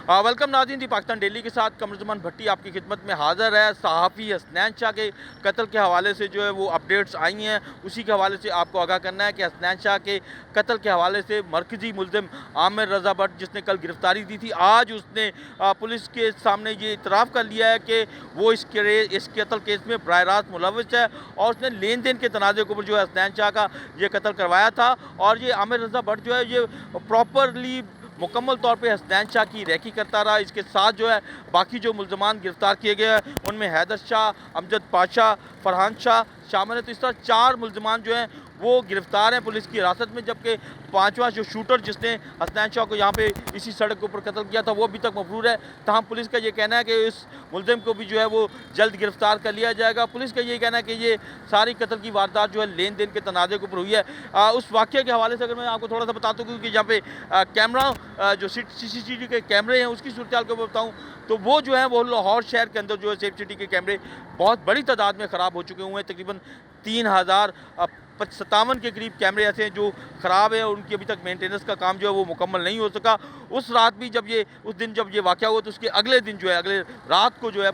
Welcome नाज़रीन, दी Pakistan daily के साथ कमरुज़्ज़मान भट्टी आपकी खिदमत में हाज़िर है। सहाफ़ी हसनैन शाह के कत्ल के हवाले से जो है वो अपडेट्स आई हैं, उसी के हवाले से आपको आगाह करना है कि हसनैन शाह के कत्ल के हवाले से मरकज़ी मुल्ज़िम आमिर रज़ा भट्ट, जिसने कल गिरफ़्तारी दी थी, आज उसने पुलिस के सामने ये इतराफ़ कर लिया है कि वो इस कत्ल केस में बराह रास्त मुलव्वस है और उसने लेन देन के तनाज़े के ऊपर जो है हसनैन शाह का ये कत्ल करवाया था। और ये आमिर रज़ा भट्ट जो है ये प्रॉपरली मुकम्मल तौर पे हसनैन शाह की रैकी करता रहा। इसके साथ जो है बाकी जो मुल्ज़मान गिरफ़्तार किए गए हैं उनमें हैदर शाह, अमजद पाशा, फरहान शाह शामिल है। तो इस तरह 4 मुल्ज़मान जो हैं वो गिरफ़्तार हैं पुलिस की हिरासत में, जबकि 5वां जो शूटर जिसने हसनैन शाह को यहाँ पे इसी सड़क के ऊपर कत्ल किया था वो अभी तक मफरूर है। तहम पुलिस का ये कहना है कि इस मुल्ज़िम को भी जो है वो जल्द गिरफ़्तार कर लिया जाएगा। पुलिस का ये कहना है कि ये सारी कत्ल की वारदात जो है लेन देन के तनाज़े के ऊपर हुई है। उस वाक़ये के हवाले से अगर मैं आपको थोड़ा सा बता दूँ, क्योंकि यहाँ पे कैमरा जो CCTV के कैमरे हैं उसकी सूरत हाल को बताऊँ तो वो जो है वो लाहौर शहर के अंदर जो है सेफ सिटी के कैमरे बहुत बड़ी तादाद में ख़राब हो चुके हुए हैं। तकरीबन 3057 के करीब कैमरे ऐसे हैं जो ख़राब है और उनकी अभी तक मेंटेनेंस का काम जो है वो मुकम्मल नहीं हो सका। उस रात भी उस दिन जब ये वाक़या हुआ तो उसके अगले दिन जो है अगले रात को जो है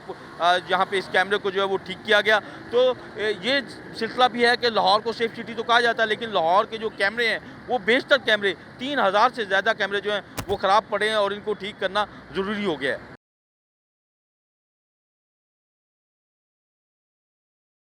यहाँ पे इस कैमरे को जो है वो ठीक किया गया। तो ये सिलसिला भी है कि लाहौर को सेफ सिटी तो कहा जाता है, लेकिन लाहौर के जो कैमरे हैं वो बेशतर कैमरे 3000 से ज़्यादा कैमरे जो हैं वो ख़राब पड़े हैं और इनको ठीक करना ज़रूरी हो गया है।